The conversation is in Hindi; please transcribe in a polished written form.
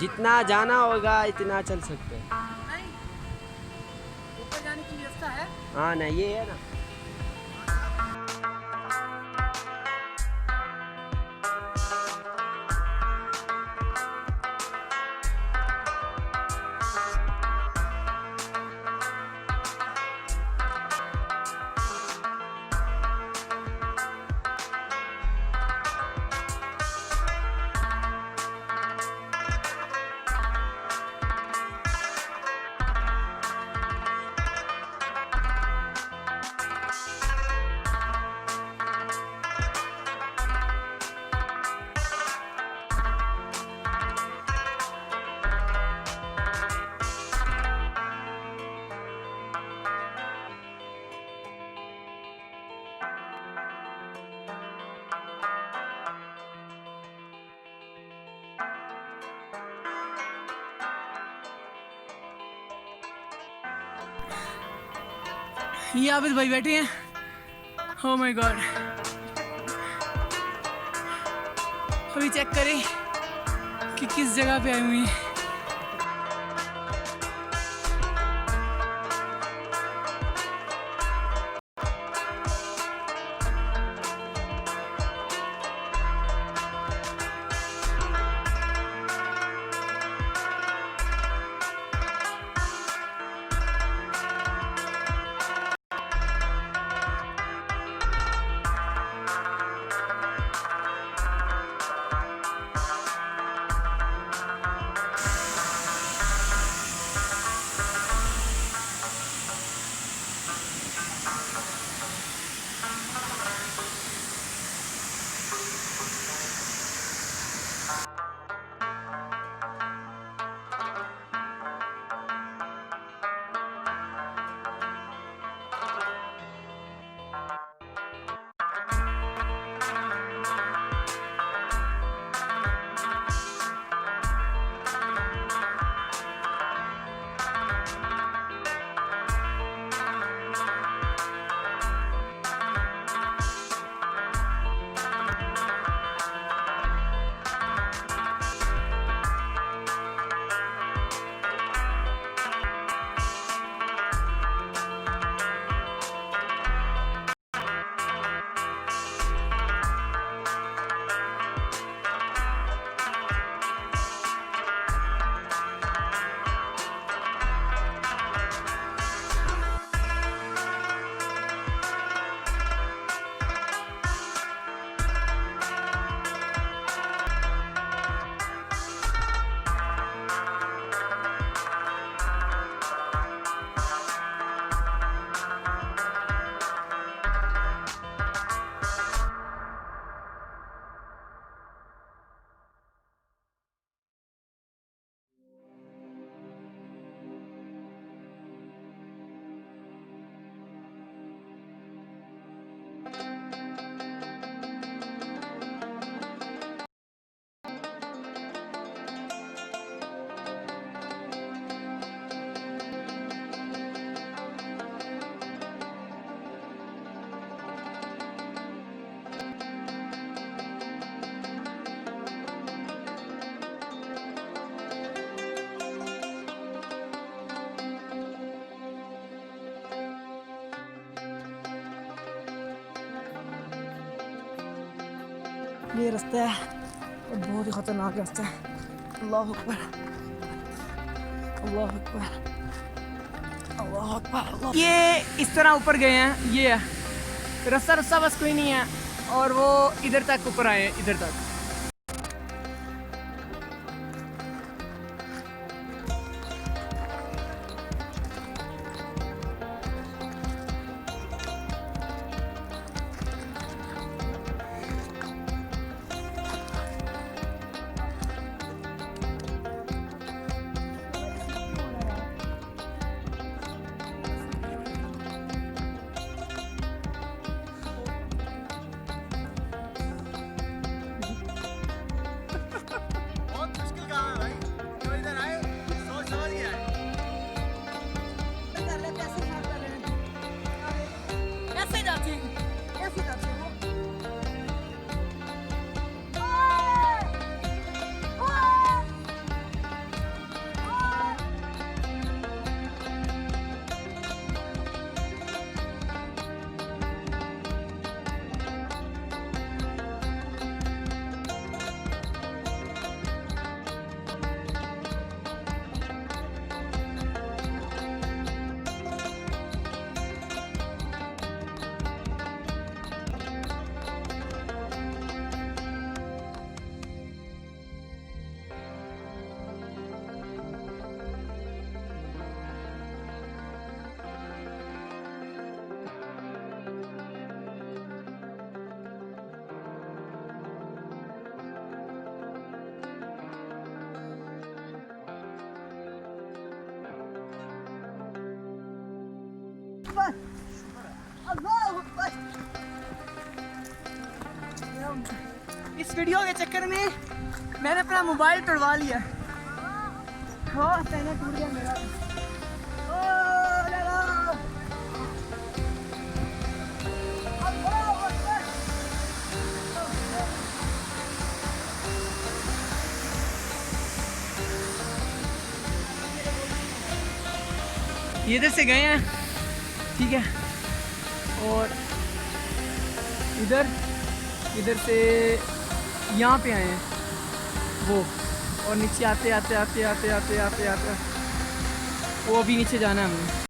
जितना जाना होगा इतना चल सकते हैं। नहीं, ऊपर जाने की व्यवस्था है। हाँ ना, ये है ना। ये आबिद भाई बैठे हैं। Oh my God। अभी चेक करें कि किस जगह पे आई हुई हैं। ये रास्ता है और बहुत ही खतरनाक रास्ता है। अल्लाह अकबर, अल्लाह अकबर, अल्लाह अकबर। ये इस तरह ऊपर गए हैं, ये है रास्ता। रास्ता बस कोई नहीं है और वो इधर तक ऊपर आए हैं, इधर तक। अकबर, अल्लाह अकबर। इस वीडियो के चक्कर में मैंने अपना मोबाइल तोड़वा लिया। हाँ, पहले टूट गया मेरा। ओ लगा। अल्लाह अकबर। ये इधर से गए हैं, ठीक है, और इधर से यहाँ पे आए हैं वो, और नीचे आते वो अभी नीचे जाना है हमें।